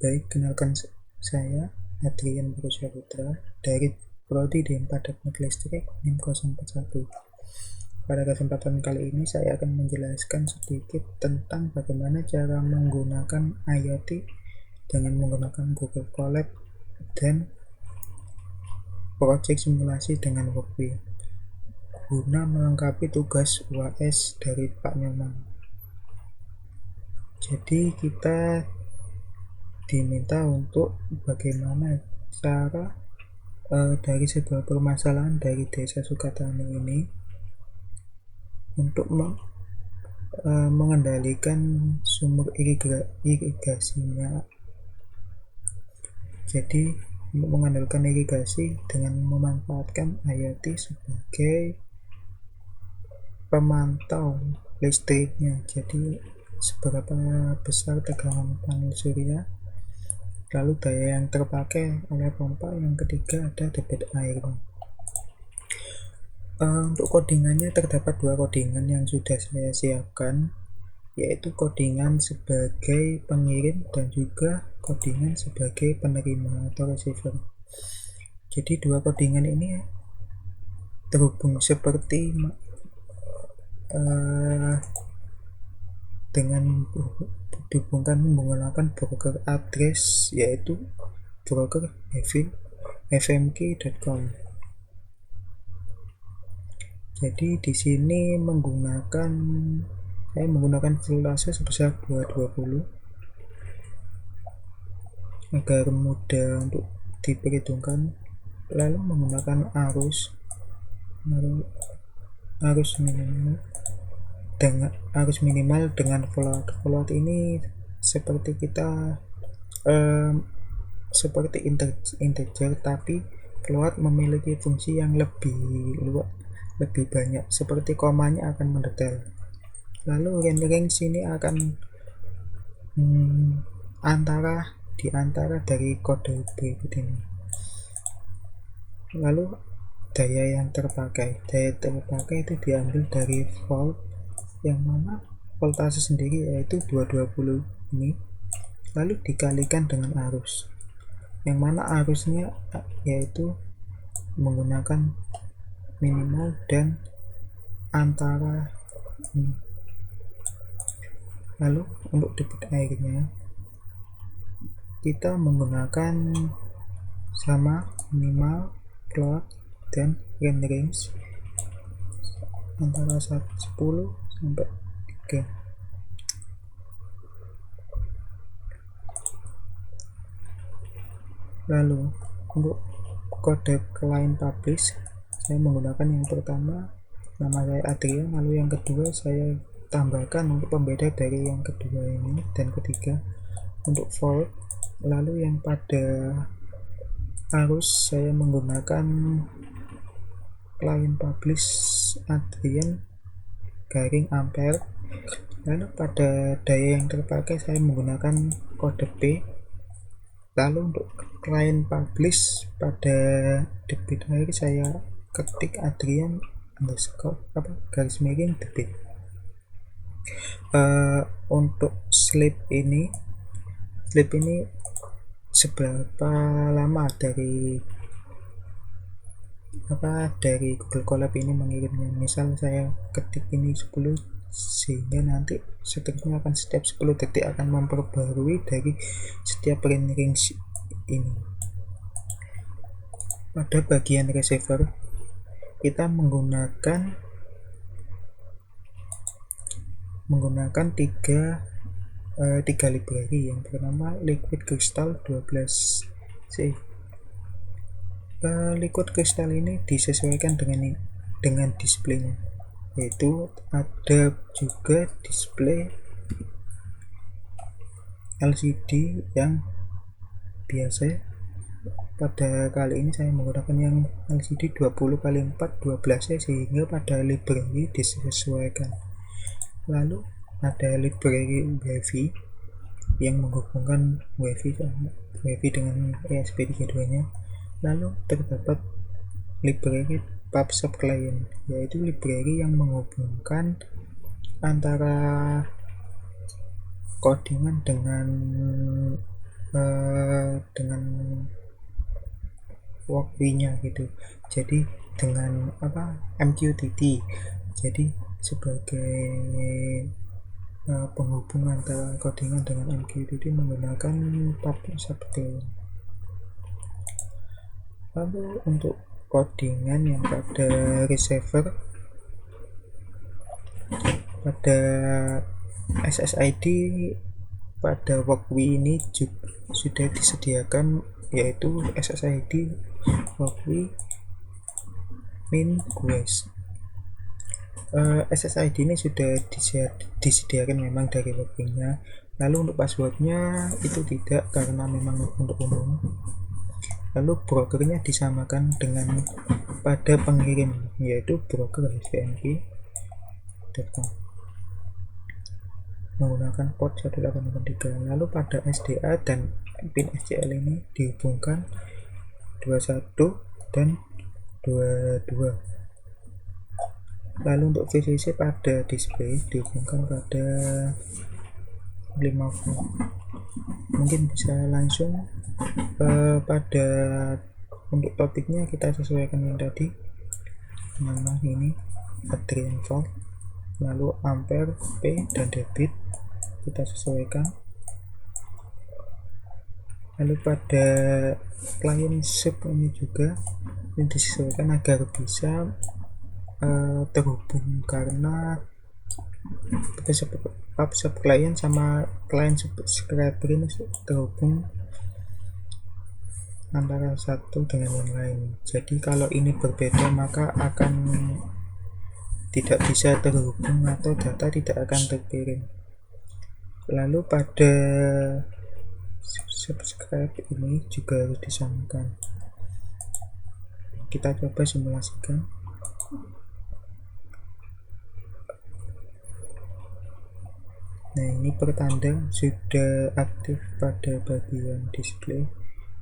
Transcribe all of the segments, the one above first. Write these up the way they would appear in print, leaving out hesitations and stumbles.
Baik, kenalkan saya Adrian Putra dari Prodi D4 Teknik Listrik NIM 041. Pada kesempatan kali ini saya akan menjelaskan sedikit tentang bagaimana cara menggunakan IoT dengan menggunakan Google Colab dan project simulasi dengan Workview guna melengkapi tugas UAS dari Pak Nyoman. Jadi kita diminta untuk bagaimana cara dari sebuah permasalahan dari Desa Sukatani ini untuk mengendalikan sumber irigasinya. Jadi untuk mengandalkan irigasi dengan memanfaatkan IoT sebagai pemantau listriknya. Jadi seberapa besar tegangan panel surya, lalu daya yang terpakai oleh pompa, yang ketiga ada debit air. Untuk codingannya terdapat dua codingan yang sudah saya siapkan, yaitu codingan sebagai pengirim dan juga codingan sebagai penerima atau receiver. Jadi dua codingan ini terhubung seperti dengan dihubungkan menggunakan broker address, yaitu broker fmk.com. Jadi di sini saya menggunakan voltase sebesar 220 agar mudah untuk diperhitungkan, lalu menggunakan arus minimal dengan float ini seperti kita seperti integer, tapi float memiliki fungsi yang lebih banyak, seperti komanya akan mendetail. Lalu range sini akan di antara dari kode berikut ini. Lalu daya terpakai itu diambil dari volt, yang mana voltase sendiri yaitu 220 ini, lalu dikalikan dengan arus, yang mana arusnya yaitu menggunakan minimal dan antara ini. Lalu untuk debit airnya kita menggunakan sama minimal, float, dan range antara 10 sampai 3. Lalu untuk kode client publish saya menggunakan yang pertama, nama saya Adrian, lalu yang kedua saya tambahkan untuk pembeda dari yang kedua ini dan ketiga untuk volt. Lalu yang pada arus saya menggunakan client publish Adrian garing ampere. Lalu pada daya yang terpakai saya menggunakan kode P. Lalu untuk client publish pada debit air saya ketik Adrian garis miring debit. Untuk slip ini seberapa lama dari Google Colab ini mengirimnya. Misal saya ketik ini 10, sehingga nanti seterusnya akan setiap 10 detik akan memperbarui dari setiap ring ini. Pada bagian receiver kita menggunakan tiga library. Yang pertama Liquid Crystal 12C. Liquid Crystal ini disesuaikan dengan displaynya, yaitu ada juga display LCD yang biasa. Pada kali ini saya menggunakan yang LCD 20x4 12C, sehingga pada library disesuaikan. Lalu ada library WiFi yang menghubungkan WiFi dengan ESP32 nya. Lalu terdapat library PubSub client, yaitu library yang menghubungkan antara codingan dengan dengan walkway-nya gitu. Jadi dengan MQTT, jadi sebagai penghubung antara codingan dengan MQTT menggunakan public subclient. Lalu untuk codingan yang pada receiver, pada SSID pada walkway ini juga sudah disediakan, yaitu SSID walkway min quest. SSID ini sudah disediakan memang dari walkway-nya. Lalu untuk passwordnya itu tidak, karena memang untuk umum. Lalu brokernya disamakan dengan pada pengirim, yaitu broker hvnp.com menggunakan port 1883. Lalu pada SDA dan pin SCL ini dihubungkan 21 dan 22. Lalu untuk VCC pada display dihubungkan pada 5 volt. Mungkin bisa langsung pada untuk topiknya kita sesuaikan yang tadi, nama ini Adrian volt, lalu ampere, P dan debit kita sesuaikan. Lalu pada client sub ini juga ini disesuaikan agar bisa terhubung, karena sub client sama client subscriber ini terhubung antara satu dengan yang lain. Jadi kalau ini berbeda maka akan tidak bisa terhubung atau data tidak akan terkirim. Lalu pada subscribe ini juga harus disamakan. Kita coba simulasikan. Nah, ini pertanda sudah aktif pada bagian display,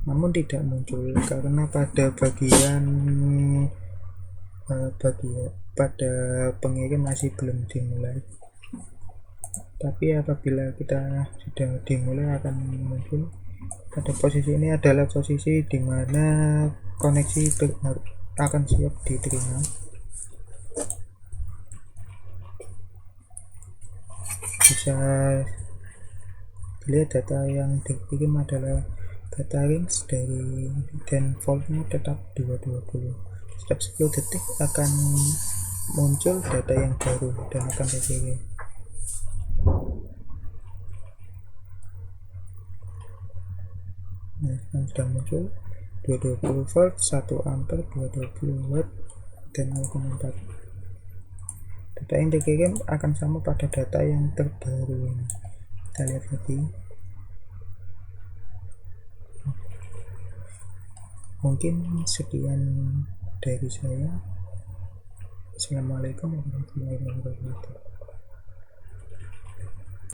namun tidak muncul karena pada bagian pada pengirim masih belum dimulai. Tapi apabila kita sudah dimulai akan muncul. Pada posisi ini adalah posisi dimana koneksi akan siap diterima. Bisa dilihat data yang dikirim adalah data range dari, dan voltnya tetap 220. Setiap 10 detik akan muncul data yang baru dan akan dikirim. Nah, yang sudah muncul 220 volt, 1 ampere, 220 watt, dan 0,4. Data yang dikirim akan sama pada data yang terbaru ini. Kita lihat lagi. Mungkin sekian dari saya. Assalamualaikum warahmatullahi wabarakatuh.